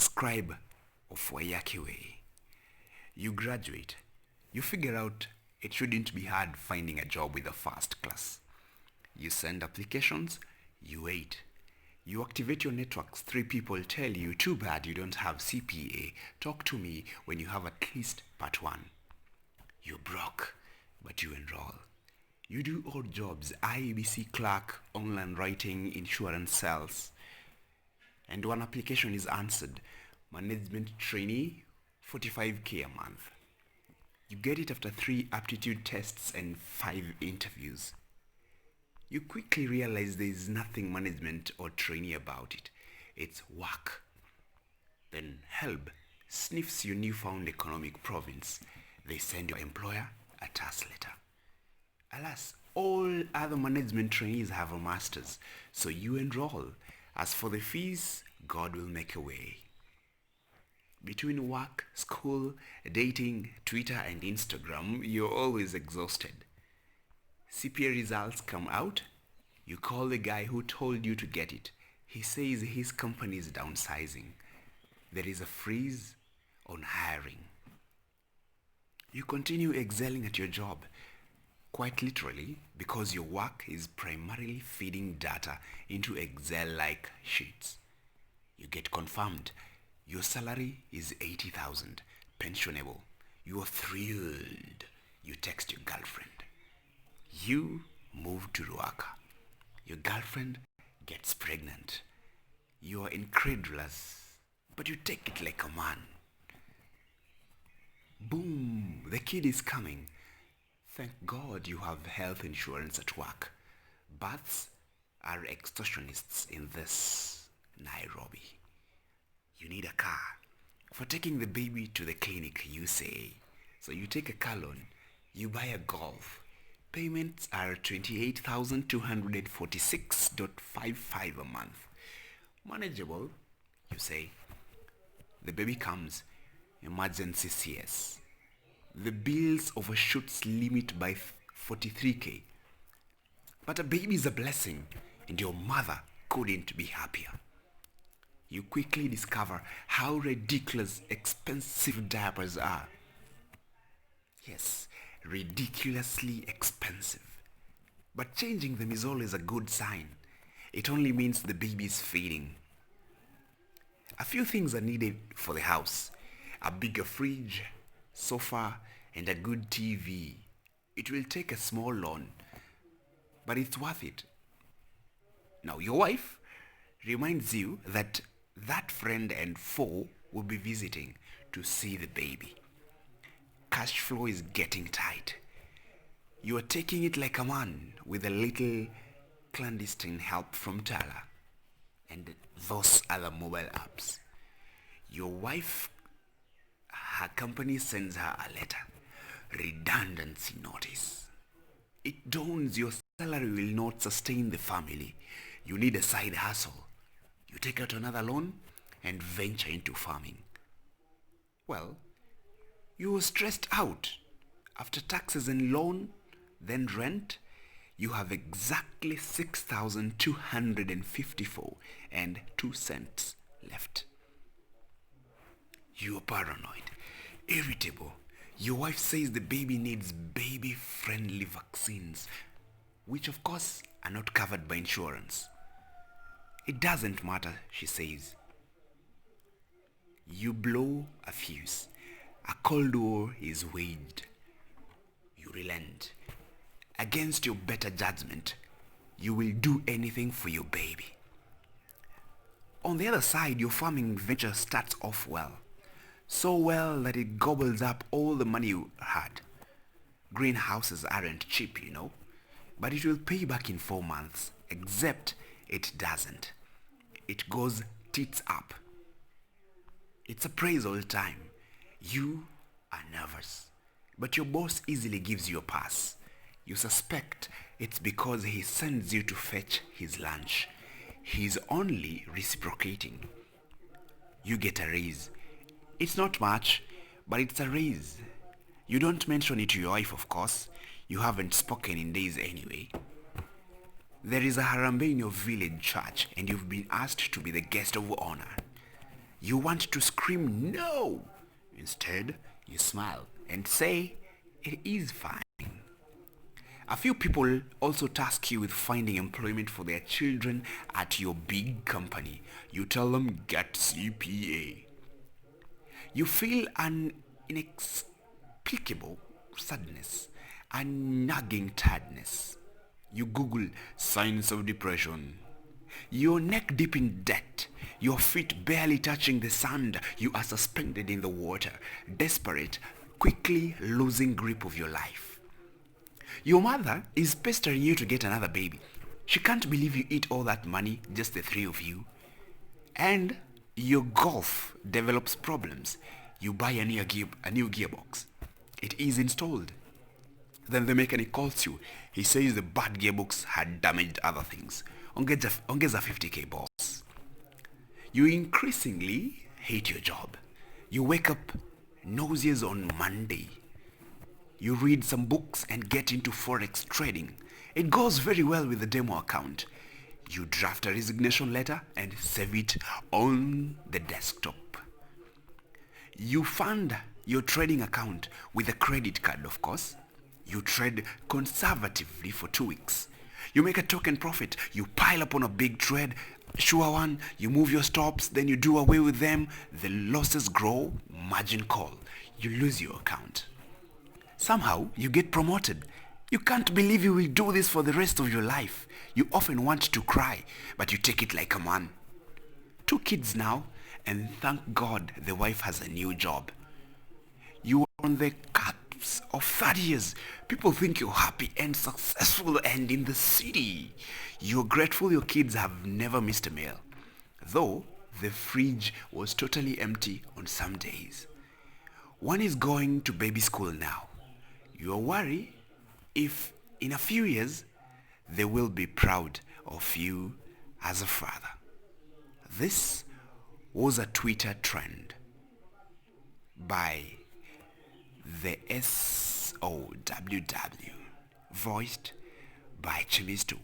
the Scribe of Waiyaki Way. You graduate. You figure out it shouldn't be hard finding a job with a first class. You send applications, you wait. You activate your networks. 3 people tell you, too bad you don't have CPA. Talk to me when you have at least part 1. You're broke, but you enroll. You do odd jobs, IBC clerk, online writing, insurance sales. And one application is answered, management trainee, 45k a month. You get it after 3 aptitude tests and 5 interviews. You quickly realize there is nothing management or trainee about it. It's work. Then HELB sniffs your newfound economic province. They send your employer a task letter. Alas, all other management trainees have a master's, so you enroll. As for the fees, God will make a way. Between work, school, dating, Twitter and Instagram, you're always exhausted. CPA results come out. You call the guy who told you to get it. He says his company is downsizing. There is a freeze on hiring. You continue excelling at your job, quite literally, because your work is primarily feeding data into Excel-like sheets. You get confirmed. Your salary is 80,000, pensionable. You are thrilled. You text your girlfriend. You move to Ruaka. Your girlfriend gets pregnant. You are incredulous, but you take it like a man. Boom, the kid is coming. Thank God you have health insurance at work. Births are extortionists in this Nairobi. You need a car. For taking the baby to the clinic, you say. So you take a car loan. You buy a Golf. Payments are 28,246.55 a month. Manageable, you say. The baby comes. Emergency CS. The bills overshoots limit by 43k. But a baby is a blessing, and your mother couldn't be happier. You quickly discover how ridiculous expensive diapers are. Yes, ridiculously expensive. But changing them is always a good sign. It only means the baby is feeding. A few things are needed for the house. A bigger fridge, sofa, and a good TV. It will take a small loan, but it's worth it. Now, your wife reminds you that friend and foe will be visiting to see the baby. Cash flow is getting tight. You are taking it like a man with a little clandestine help from Tala and those other mobile apps. Your wife, her company sends her a letter, redundancy notice. It dawns your salary will not sustain the family. You need a side hustle. You take out another loan and venture into farming. Well, you were stressed out. After taxes and loan, then rent, you have exactly 6,254 and 2 cents left. You are paranoid, irritable. Your wife says the baby needs baby-friendly vaccines, which of course are not covered by insurance. It doesn't matter, she says. You blow a fuse. A cold war is waged. You relent. Against your better judgment, you will do anything for your baby. On the other side, your farming venture starts off well. So well that it gobbles up all the money you had. Greenhouses aren't cheap, you know, but it will pay back in 4 months, except it doesn't. It goes tits up. It's a praise all the time. You are nervous, but your boss easily gives you a pass. You suspect it's because he sends you to fetch his lunch. He's only reciprocating. You get a raise. It's not much, but it's a raise. You don't mention it to your wife, of course. You haven't spoken in days anyway. There is a Harambe in your village church, and you've been asked to be the guest of honor. You want to scream no. Instead, you smile and say, it is fine. A few people also task you with finding employment for their children at your big company. You tell them, get CPA. You feel an inexplicable sadness, a nagging tiredness. You Google signs of depression. Your neck deep in debt, your feet barely touching the sand, you are suspended in the water, desperate, quickly losing grip of your life. Your mother is pestering you to get another baby. She can't believe you eat all that money, just the three of you. And your golf develops problems. You buy a new gearbox. It is installed. Then the mechanic calls you. He says the bad gearbox had damaged other things. Ongeza 50k boss. You increasingly hate your job. You wake up nauseous on Monday. You read some books and get into forex trading. It goes very well with the demo account. You draft a resignation letter and save it on the desktop. You fund your trading account with a credit card, of course. You trade conservatively for 2 weeks. You make a token profit. You pile up on a big trade, sure one, you move your stops, then you do away with them. The losses grow, margin call. You lose your account. Somehow, you get promoted. You can't believe you will do this for the rest of your life. You often want to cry, but you take it like a man. 2 kids now, and thank God the wife has a new job. You are on the cusp of 30 years. People think you're happy and successful and in the city. You're grateful your kids have never missed a meal, though the fridge was totally empty on some days. One is going to baby school now. You are worried if in a few years they will be proud of you as a father. This was a Twitter trend by the SOWW, voiced by Chimistu.